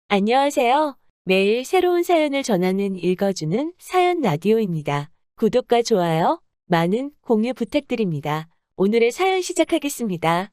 안녕하세요. 매일 새로운 사연을 전하는 읽어주는 사연 라디오입니다. 구독과 좋아요, 많은 공유 부탁드립니다. 오늘의 사연 시작하겠습니다.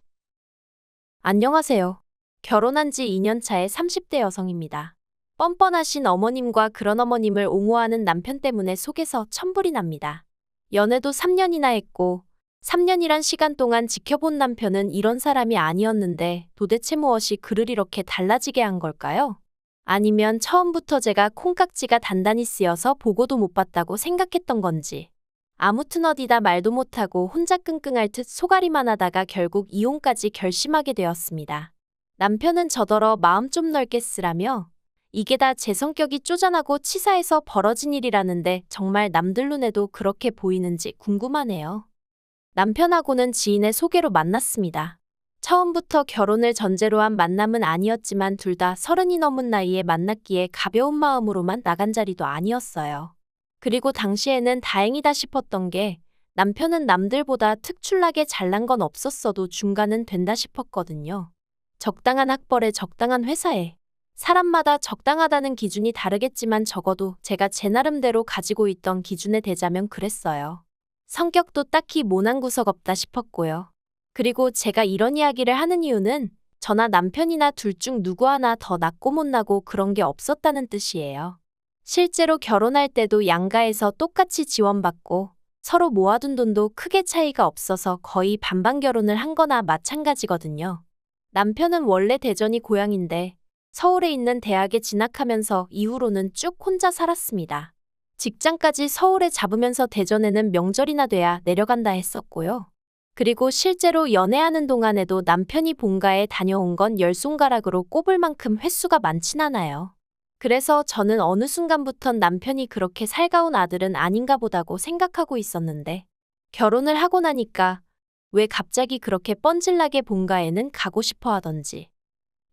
안녕하세요. 결혼한 지 2년 차의 30대 여성입니다. 뻔뻔하신 어머님과 그런 어머님을 옹호하는 남편 때문에 속에서 천불이 납니다. 연애도 3년이나 했고, 3년이란 시간 동안 지켜본 남편은 이런 사람이 아니었는데 도대체 무엇이 그를 이렇게 달라지게 한 걸까요? 아니면 처음부터 제가 콩깍지가 단단히 쓰여서 보고도 못 봤다고 생각했던 건지. 아무튼 어디다 말도 못하고 혼자 끙끙 앓듯 속앓이만 하다가 결국 이혼까지 결심하게 되었습니다. 남편은 저더러 마음 좀 넓게 쓰라며 이게 다 제 성격이 쪼잔하고 치사해서 벌어진 일이라는데 정말 남들 눈에도 그렇게 보이는지 궁금하네요. 남편하고는 지인의 소개로 만났습니다. 처음부터 결혼을 전제로 한 만남은 아니었지만 둘 다 30이 넘은 나이에 만났기에 가벼운 마음으로만 나간 자리도 아니었어요. 그리고 당시에는 다행이다 싶었던 게 남편은 남들보다 특출나게 잘난 건 없었어도 중간은 된다 싶었거든요. 적당한 학벌에 적당한 회사에 사람마다 적당하다는 기준이 다르겠지만 적어도 제가 제 나름대로 가지고 있던 기준에 대자면 그랬어요. 성격도 딱히 모난 구석 없다 싶었고요. 그리고 제가 이런 이야기를 하는 이유는 저나 남편이나 둘 중 누구 하나 더 낳고 못 나고 그런 게 없었다는 뜻이에요. 실제로 결혼할 때도 양가에서 똑같이 지원받고 서로 모아둔 돈도 크게 차이가 없어서 거의 반반 결혼을 한 거나 마찬가지거든요. 남편은 원래 대전이 고향인데 서울에 있는 대학에 진학하면서 이후로는 쭉 혼자 살았습니다. 직장까지 서울에 잡으면서 대전에는 명절이나 돼야 내려간다 했었고요. 그리고 실제로 연애하는 동안에도 남편이 본가에 다녀온 건 10손가락으로 꼽을 만큼 횟수가 많진 않아요. 그래서 저는 어느 순간부턴 남편이 그렇게 살가운 아들은 아닌가 보다고 생각하고 있었는데 결혼을 하고 나니까 왜 갑자기 그렇게 뻔질나게 본가에는 가고 싶어 하던지.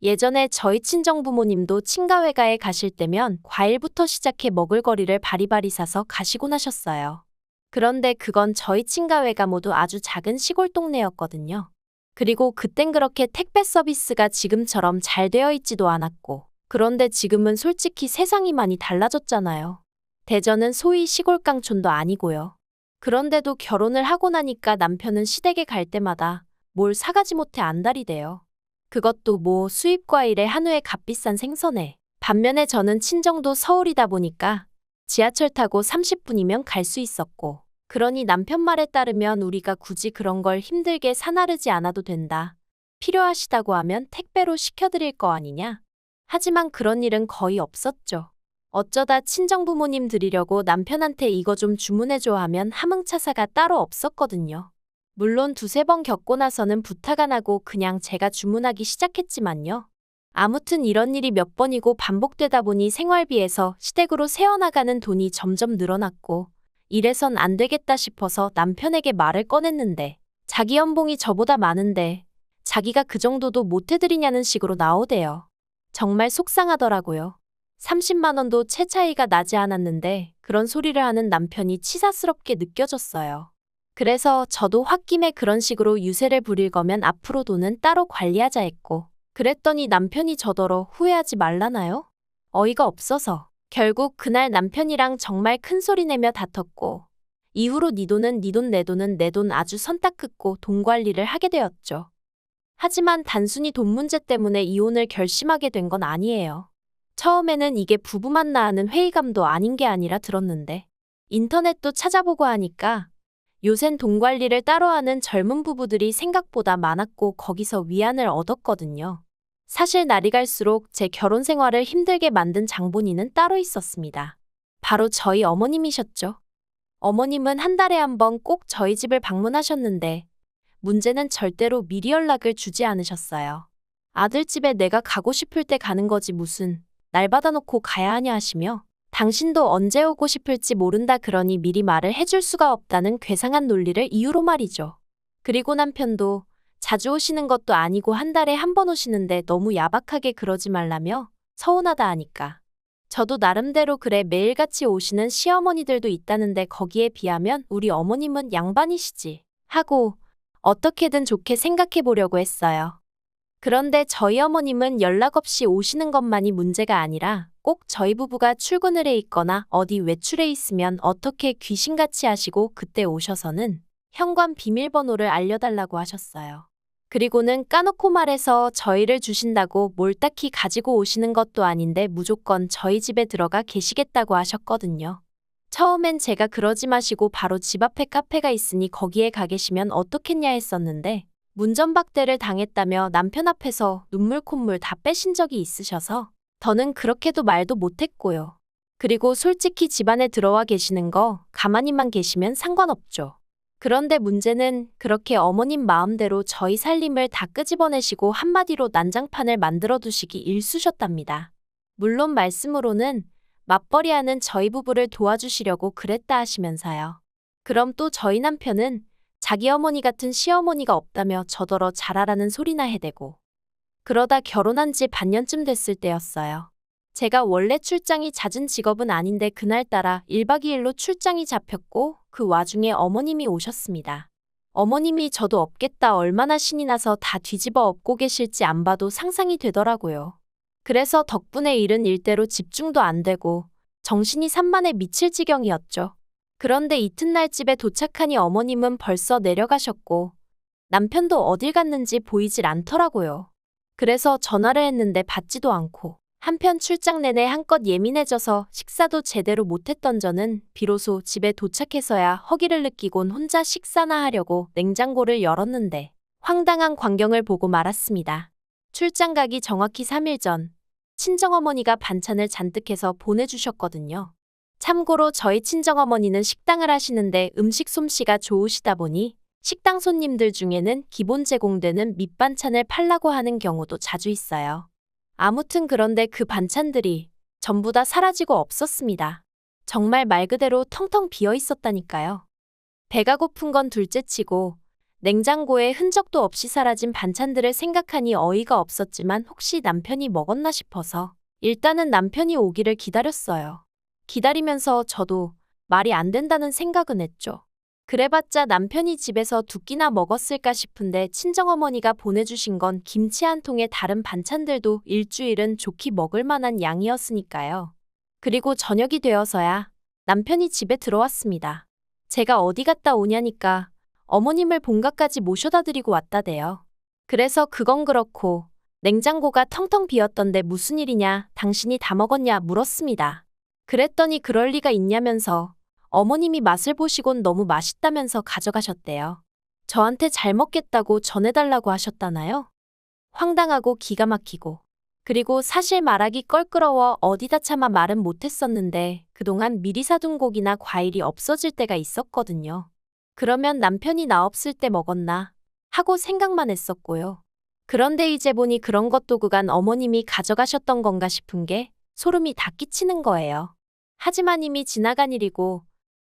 예전에 저희 친정부모님도 친가회가에 가실 때면 과일부터 시작해 먹을거리를 바리바리 사서 가시곤 하셨어요. 그런데 그건 저희 친가회가 모두 아주 작은 시골 동네였거든요. 그리고 그땐 그렇게 택배 서비스가 지금처럼 잘 되어 있지도 않았고, 그런데 지금은 솔직히 세상이 많이 달라졌잖아요. 대전은 소위 시골 깡촌도 아니고요. 그런데도 결혼을 하고 나니까 남편은 시댁에 갈 때마다 뭘 사가지 못해 안달이 돼요. 그것도 뭐 수입 과일에 한우에 값비싼 생선에. 반면에 저는 친정도 서울이다 보니까 지하철 타고 30분이면 갈 수 있었고, 그러니 남편 말에 따르면 우리가 굳이 그런 걸 힘들게 사나르지 않아도 된다. 필요하시다고 하면 택배로 시켜드릴 거 아니냐? 하지만 그런 일은 거의 없었죠. 어쩌다 친정부모님 드리려고 남편한테 이거 좀 주문해줘 하면 함흥차사가 따로 없었거든요. 물론 두세 번 겪고 나서는 부탁 안 하고 그냥 제가 주문하기 시작했지만요. 아무튼 이런 일이 몇 번이고 반복되다 보니 생활비에서 시댁으로 새어나가는 돈이 점점 늘어났고 이래선 안 되겠다 싶어서 남편에게 말을 꺼냈는데 자기 연봉이 저보다 많은데 자기가 그 정도도 못 해드리냐는 식으로 나오대요. 정말 속상하더라고요. 30만 원도 채 차이가 나지 않았는데 그런 소리를 하는 남편이 치사스럽게 느껴졌어요. 그래서 저도 홧김에 그런 식으로 유세를 부릴 거면 앞으로 돈은 따로 관리하자 했고 그랬더니 남편이 저더러 후회하지 말라나요? 어이가 없어서 결국 그날 남편이랑 정말 큰 소리 내며 다퉜고 이후로 네 돈은 네 돈 내 돈은 내 돈 아주 선 딱 긋고 돈 관리를 하게 되었죠. 하지만 단순히 돈 문제 때문에 이혼을 결심하게 된 건 아니에요. 처음에는 이게 부부만 낳는 회의감도 아닌 게 아니라 들었는데 인터넷도 찾아보고 하니까 요샌 돈 관리를 따로 하는 젊은 부부들이 생각보다 많았고 거기서 위안을 얻었거든요. 사실 날이 갈수록 제 결혼 생활을 힘들게 만든 장본인은 따로 있었습니다. 바로 저희 어머님이셨죠. 어머님은 한 달에 한 번 꼭 저희 집을 방문하셨는데 문제는 절대로 미리 연락을 주지 않으셨어요. 아들 집에 내가 가고 싶을 때 가는 거지 무슨 날 받아놓고 가야 하냐 하시며 당신도 언제 오고 싶을지 모른다 그러니 미리 말을 해줄 수가 없다는 괴상한 논리를 이유로 말이죠. 그리고 남편도 자주 오시는 것도 아니고 한 달에 한 번 오시는데 너무 야박하게 그러지 말라며 서운하다 하니까. 저도 나름대로 그래 매일같이 오시는 시어머니들도 있다는데 거기에 비하면 우리 어머님은 양반이시지 하고 어떻게든 좋게 생각해 보려고 했어요. 그런데 저희 어머님은 연락 없이 오시는 것만이 문제가 아니라 꼭 저희 부부가 출근을 해 있거나 어디 외출해 있으면 어떻게 귀신같이 하시고 그때 오셔서는 현관 비밀번호를 알려달라고 하셨어요. 그리고는 까놓고 말해서 저희를 주신다고 뭘 딱히 가지고 오시는 것도 아닌데 무조건 저희 집에 들어가 계시겠다고 하셨거든요. 처음엔 제가 그러지 마시고 바로 집 앞에 카페가 있으니 거기에 가 계시면 어떻겠냐 했었는데 문전박대를 당했다며 남편 앞에서 눈물 콧물 다 빼신 적이 있으셔서 더는 그렇게도 말도 못했고요. 그리고 솔직히 집안에 들어와 계시는 거 가만히만 계시면 상관없죠. 그런데 문제는 그렇게 어머님 마음대로 저희 살림을 다 끄집어내시고 한마디로 난장판을 만들어 두시기 일쑤셨답니다. 물론 말씀으로는 맞벌이하는 저희 부부를 도와주시려고 그랬다 하시면서요. 그럼 또 저희 남편은 자기 어머니 같은 시어머니가 없다며 저더러 잘하라는 소리나 해대고 그러다 결혼한 지 반년쯤 됐을 때였어요. 제가 원래 출장이 잦은 직업은 아닌데 그날따라 1박 2일로 출장이 잡혔고 그 와중에 어머님이 오셨습니다. 어머님이 저도 없겠다 얼마나 신이 나서 다 뒤집어 엎고 계실지 안 봐도 상상이 되더라고요. 그래서 덕분에 일은 일대로 집중도 안 되고 정신이 산만해 미칠 지경이었죠. 그런데 이튿날 집에 도착하니 어머님은 벌써 내려가셨고 남편도 어딜 갔는지 보이질 않더라고요. 그래서 전화를 했는데 받지도 않고 한편 출장 내내 한껏 예민해져서 식사도 제대로 못했던 저는 비로소 집에 도착해서야 허기를 느끼곤 혼자 식사나 하려고 냉장고를 열었는데 황당한 광경을 보고 말았습니다. 출장 가기 정확히 3일 전 친정어머니가 반찬을 잔뜩 해서 보내주셨거든요. 참고로 저희 친정어머니는 식당을 하시는데 음식 솜씨가 좋으시다 보니 식당 손님들 중에는 기본 제공되는 밑반찬을 팔라고 하는 경우도 자주 있어요. 아무튼 그런데 그 반찬들이 전부 다 사라지고 없었습니다. 정말 말 그대로 텅텅 비어 있었다니까요. 배가 고픈 건 둘째치고 냉장고에 흔적도 없이 사라진 반찬들을 생각하니 어이가 없었지만 혹시 남편이 먹었나 싶어서 일단은 남편이 오기를 기다렸어요. 기다리면서 저도 말이 안 된다는 생각은 했죠. 그래봤자 남편이 집에서 두 끼나 먹었을까 싶은데 친정어머니가 보내주신 건 김치 한 통에 다른 반찬들도 일주일은 좋게 먹을 만한 양이었으니까요. 그리고 저녁이 되어서야 남편이 집에 들어왔습니다. 제가 어디 갔다 오냐니까 어머님을 본가까지 모셔다 드리고 왔다대요. 그래서 그건 그렇고 냉장고가 텅텅 비었던데 무슨 일이냐, 당신이 다 먹었냐 물었습니다. 그랬더니 그럴 리가 있냐면서 어머님이 맛을 보시곤 너무 맛있다면서 가져가셨대요. 저한테 잘 먹겠다고 전해달라고 하셨다나요? 황당하고 기가 막히고. 그리고 사실 말하기 껄끄러워 어디다 차마 말은 못했었는데 그동안 미리 사둔 고기나 과일이 없어질 때가 있었거든요. 그러면 남편이 나 없을 때 먹었나 하고 생각만 했었고요. 그런데 이제 보니 그런 것도 그간 어머님이 가져가셨던 건가 싶은 게 소름이 다 끼치는 거예요. 하지만 이미 지나간 일이고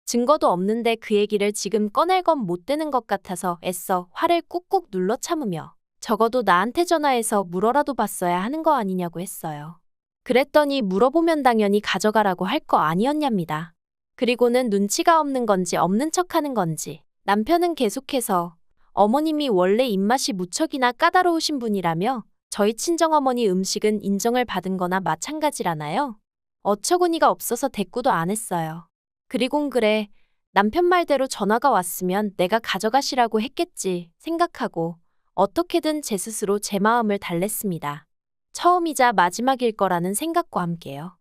증거도 없는데 그 얘기를 지금 꺼낼 건 못 되는 것 같아서 애써 화를 꾹꾹 눌러 참으며 적어도 나한테 전화해서 물어라도 봤어야 하는 거 아니냐고 했어요. 그랬더니 물어보면 당연히 가져가라고 할 거 아니었냐입니다. 그리고는 눈치가 없는 건지 없는 척하는 건지 남편은 계속해서 어머님이 원래 입맛이 무척이나 까다로우신 분이라며 저희 친정어머니 음식은 인정을 받은 거나 마찬가지라나요? 어처구니가 없어서 대꾸도 안 했어요. 그리곤 그래, 남편 말대로 전화가 왔으면 내가 가져가시라고 했겠지 생각하고 어떻게든 제 스스로 제 마음을 달랬습니다. 처음이자 마지막일 거라는 생각과 함께요.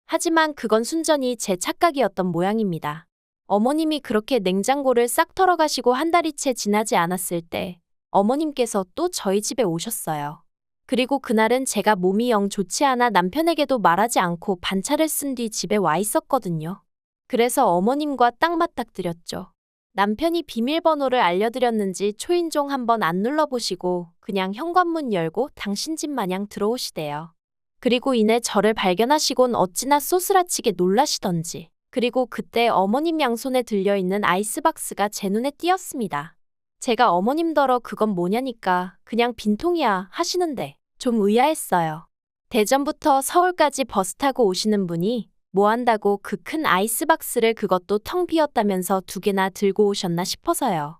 하지만 그건 순전히 제 착각이었던 모양입니다. 어머님이 그렇게 냉장고를 싹 털어가시고 한 달이 채 지나지 않았을 때 어머님께서 또 저희 집에 오셨어요. 그리고 그날은 제가 몸이 영 좋지 않아 남편에게도 말하지 않고 반차를 쓴 뒤 집에 와 있었거든요. 그래서 어머님과 딱 맞닥뜨렸죠. 남편이 비밀번호를 알려드렸는지 초인종 한번 안 눌러보시고 그냥 현관문 열고 당신 집 마냥 들어오시대요. 그리고 이내 저를 발견하시곤 어찌나 쏘스라치게 놀라시던지. 그리고 그때 어머님 양손에 들려있는 아이스박스가 제 눈에 띄었습니다. 제가 어머님더러 그건 뭐냐니까 그냥 빈통이야 하시는데 좀 의아했어요. 대전부터 서울까지 버스 타고 오시는 분이 뭐 한다고 그 큰 아이스박스를 그것도 텅 비었다면서 2개나 들고 오셨나 싶어서요.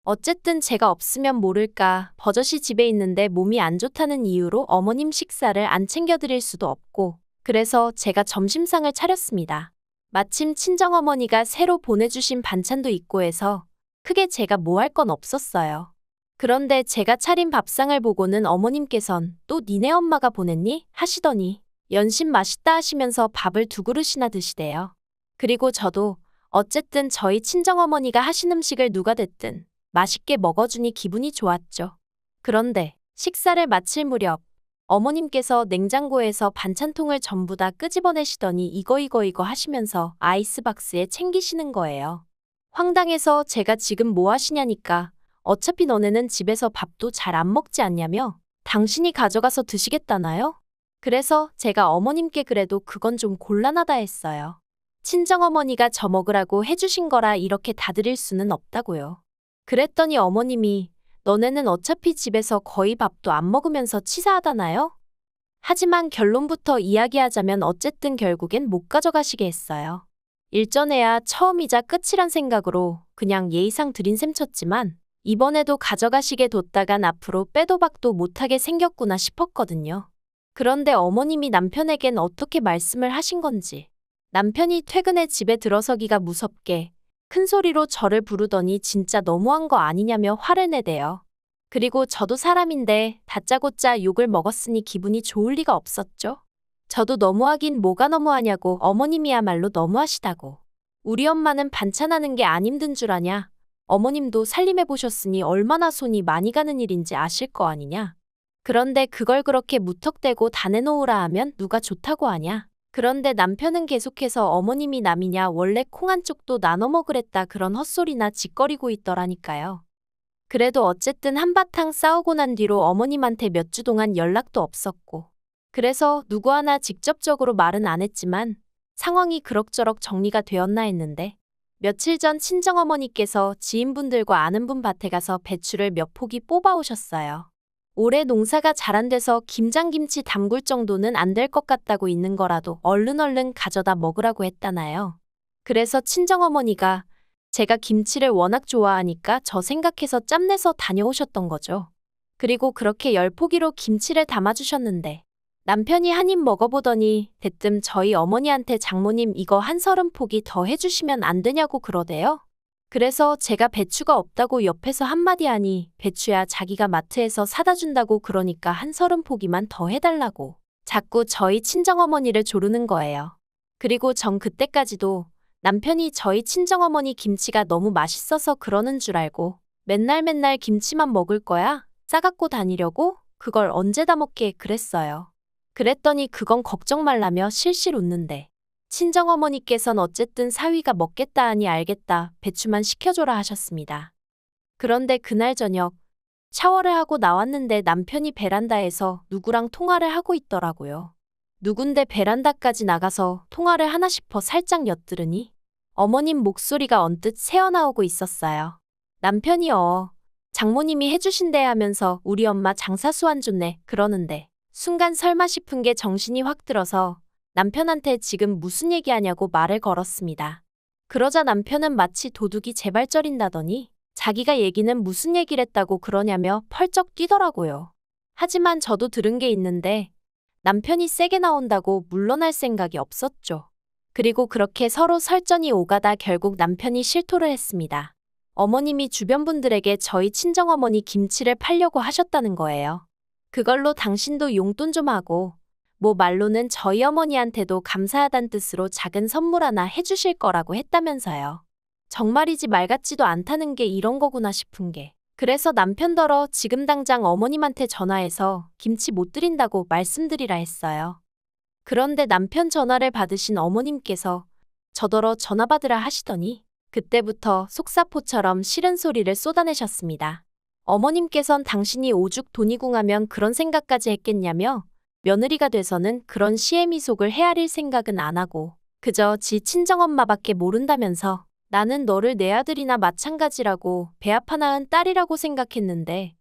어쨌든 제가 없으면 모를까 버젓이 집에 있는데 몸이 안 좋다는 이유로 어머님 식사를 안 챙겨드릴 수도 없고 그래서 제가 점심상을 차렸습니다. 마침 친정어머니가 새로 보내주신 반찬도 있고 해서 크게 제가 뭐 할 건 없었어요. 그런데 제가 차린 밥상을 보고는 어머님께선 또 니네 엄마가 보냈니? 하시더니 연신 맛있다 하시면서 밥을 2그릇이나 드시대요. 그리고 저도 어쨌든 저희 친정어머니가 하신 음식을 누가 됐든 맛있게 먹어주니 기분이 좋았죠. 그런데 식사를 마칠 무렵 어머님께서 냉장고에서 반찬통을 전부 다 끄집어내시더니 이거 하시면서 아이스박스에 챙기시는 거예요. 황당해서 제가 지금 뭐 하시냐니까 어차피 너네는 집에서 밥도 잘 안 먹지 않냐며 당신이 가져가서 드시겠다나요? 그래서 제가 어머님께 그래도 그건 좀 곤란하다 했어요. 친정어머니가 저 먹으라고 해주신 거라 이렇게 다 드릴 수는 없다고요. 그랬더니 어머님이 너네는 어차피 집에서 거의 밥도 안 먹으면서 치사하다나요? 하지만 결론부터 이야기하자면 어쨌든 결국엔 못 가져가시게 했어요. 일전에야 처음이자 끝이란 생각으로 그냥 예의상 드린 셈 쳤지만 이번에도 가져가시게 뒀다간 앞으로 빼도 박도 못하게 생겼구나 싶었거든요. 그런데 어머님이 남편에겐 어떻게 말씀을 하신 건지 남편이 퇴근해 집에 들어서기가 무섭게 큰 소리로 저를 부르더니 진짜 너무한 거 아니냐며 화를 내대요. 그리고 저도 사람인데 다짜고짜 욕을 먹었으니 기분이 좋을 리가 없었죠. 저도 너무하긴 뭐가 너무하냐고 어머님이야말로 너무하시다고. 우리 엄마는 반찬하는 게 안 힘든 줄 아냐. 어머님도 살림해보셨으니 얼마나 손이 많이 가는 일인지 아실 거 아니냐. 그런데 그걸 그렇게 무턱대고 다 내놓으라 하면 누가 좋다고 하냐. 그런데 남편은 계속해서 어머님이 남이냐 원래 콩 한 쪽도 나눠 먹으랬다 그런 헛소리나 짓거리고 있더라니까요. 그래도 어쨌든 한바탕 싸우고 난 뒤로 어머님한테 몇 주 동안 연락도 없었고 그래서 누구 하나 직접적으로 말은 안 했지만 상황이 그럭저럭 정리가 되었나 했는데 며칠 전 친정어머니께서 지인분들과 아는 분 밭에 가서 배추를 몇 포기 뽑아오셨어요. 올해 농사가 잘 안 돼서 김장김치 담글 정도는 안 될 것 같다고 있는 거라도 얼른 가져다 먹으라고 했다나요. 그래서 친정어머니가 제가 김치를 워낙 좋아하니까 저 생각해서 짬내서 다녀오셨던 거죠. 그리고 그렇게 10포기로 김치를 담아주셨는데 남편이 한 입 먹어보더니 대뜸 저희 어머니한테 장모님 이거 한 30포기 더 해주시면 안 되냐고 그러대요. 그래서 제가 배추가 없다고 옆에서 한마디 하니 배추야 자기가 마트에서 사다 준다고 그러니까 한 30포기만 더 해달라고 자꾸 저희 친정어머니를 조르는 거예요. 그리고 전 그때까지도 남편이 저희 친정어머니 김치가 너무 맛있어서 그러는 줄 알고 맨날 김치만 먹을 거야? 싸갖고 다니려고? 그걸 언제 다 먹게 그랬어요. 그랬더니 그건 걱정 말라며 실실 웃는데 친정어머니께선 어쨌든 사위가 먹겠다 하니 알겠다 배추만 시켜줘라 하셨습니다. 그런데 그날 저녁 샤워를 하고 나왔는데 남편이 베란다에서 누구랑 통화를 하고 있더라고요. 누군데 베란다까지 나가서 통화를 하나 싶어 살짝 엿들으니 어머님 목소리가 언뜻 새어나오고 있었어요. 남편이 장모님이 해주신대 하면서 우리 엄마 장사수 안 좋네 그러는데 순간 설마 싶은 게 정신이 확 들어서 남편한테 지금 무슨 얘기하냐고 말을 걸었습니다. 그러자 남편은 마치 도둑이 재발절인다더니 자기가 얘기는 무슨 얘기를 했다고 그러냐며 펄쩍 뛰더라고요. 하지만 저도 들은 게 있는데 남편이 세게 나온다고 물러날 생각이 없었죠. 그리고 그렇게 서로 설전이 오가다 결국 남편이 실토를 했습니다. 어머님이 주변 분들에게 저희 친정어머니 김치를 팔려고 하셨다는 거예요. 그걸로 당신도 용돈 좀 하고 뭐 말로는 저희 어머니한테도 감사하단 뜻으로 작은 선물 하나 해주실 거라고 했다면서요. 정말이지 말 같지도 않다는 게 이런 거구나 싶은 게. 그래서 남편더러 지금 당장 어머님한테 전화해서 김치 못 드린다고 말씀드리라 했어요. 그런데 남편 전화를 받으신 어머님께서 저더러 전화 받으라 하시더니 그때부터 속사포처럼 싫은 소리를 쏟아내셨습니다. 어머님께선 당신이 오죽 돈이 궁하면 그런 생각까지 했겠냐며 며느리가 돼서는 그런 시애미속을 헤아릴 생각은 안 하고 그저 지 친정엄마밖에 모른다면서 나는 너를 내 아들이나 마찬가지라고 배아파 낳은 딸이라고 생각했는데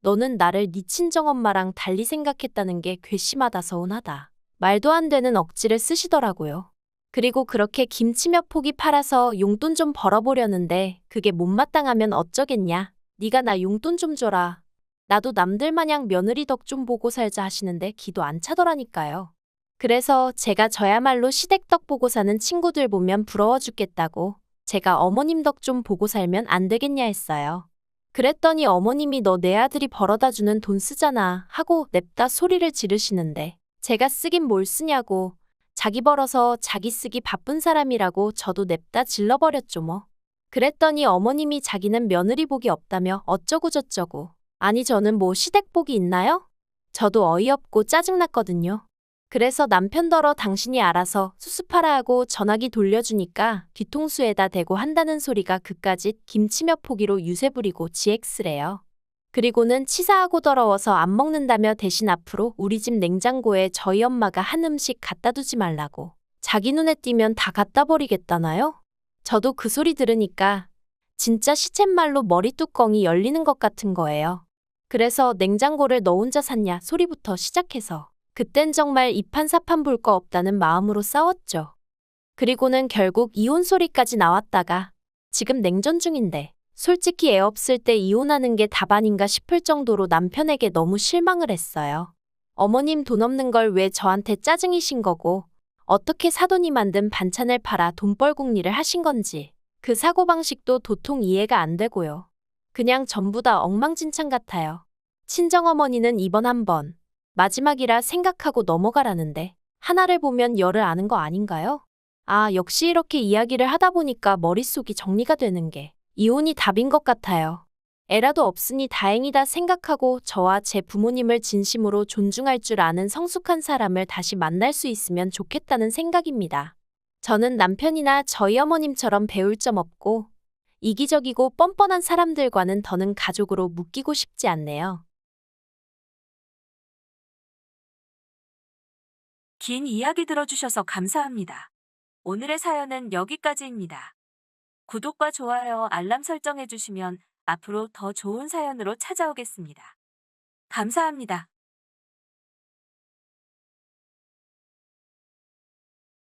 너는 나를 네 친정엄마랑 달리 생각했다는 게 괘씸하다 서운하다. 말도 안 되는 억지를 쓰시더라고요. 그리고 그렇게 김치 몇 포기 팔아서 용돈 좀 벌어보려는데 그게 못마땅하면 어쩌겠냐. 네가 나 용돈 좀 줘라. 나도 남들 마냥 며느리 덕 좀 보고 살자 하시는데 기도 안 차더라니까요. 그래서 제가 저야말로 시댁 덕 보고 사는 친구들 보면 부러워 죽겠다고 제가 어머님 덕 좀 보고 살면 안 되겠냐 했어요. 그랬더니 어머님이 너 내 아들이 벌어다 주는 돈 쓰잖아 하고 냅다 소리를 지르시는데 제가 쓰긴 뭘 쓰냐고 자기 벌어서 자기 쓰기 바쁜 사람이라고 저도 냅다 질러버렸죠 뭐. 그랬더니 어머님이 자기는 며느리 복이 없다며 어쩌고저쩌고. 아니 저는 뭐 시댁 복이 있나요? 저도 어이없고 짜증났거든요. 그래서 남편더러 당신이 알아서 수습하라 하고 전화기 돌려주니까 뒤통수에다 대고 한다는 소리가 그까짓 김치며 포기로 유세 부리고 GX래요. 그리고는 치사하고 더러워서 안 먹는다며 대신 앞으로 우리 집 냉장고에 저희 엄마가 한 음식 갖다 두지 말라고. 자기 눈에 띄면 다 갖다 버리겠다나요? 저도 그 소리 들으니까 진짜 시쳇말로 머리 뚜껑이 열리는 것 같은 거예요. 그래서 냉장고를 너 혼자 샀냐 소리부터 시작해서 그땐 정말 이판사판 볼 거 없다는 마음으로 싸웠죠. 그리고는 결국 이혼 소리까지 나왔다가 지금 냉전 중인데 솔직히 애 없을 때 이혼하는 게 답 아닌가 싶을 정도로 남편에게 너무 실망을 했어요. 어머님 돈 없는 걸 왜 저한테 짜증이신 거고 어떻게 사돈이 만든 반찬을 팔아 돈벌궁리를 하신 건지 그 사고방식도 도통 이해가 안 되고요. 그냥 전부 다 엉망진창 같아요. 친정어머니는 이번 한 번 마지막이라 생각하고 넘어가라는데 하나를 보면 열을 아는 거 아닌가요? 아, 역시 이렇게 이야기를 하다 보니까 머릿속이 정리가 되는 게 이혼이 답인 것 같아요. 애라도 없으니 다행이다 생각하고 저와 제 부모님을 진심으로 존중할 줄 아는 성숙한 사람을 다시 만날 수 있으면 좋겠다는 생각입니다. 저는 남편이나 저희 어머님처럼 배울 점 없고 이기적이고 뻔뻔한 사람들과는 더는 가족으로 묶이고 싶지 않네요. 긴 이야기 들어주셔서 감사합니다. 오늘의 사연은 여기까지입니다. 구독과 좋아요, 알람 설정해주시면 앞으로 더 좋은 사연으로 찾아오겠습니다. 감사합니다.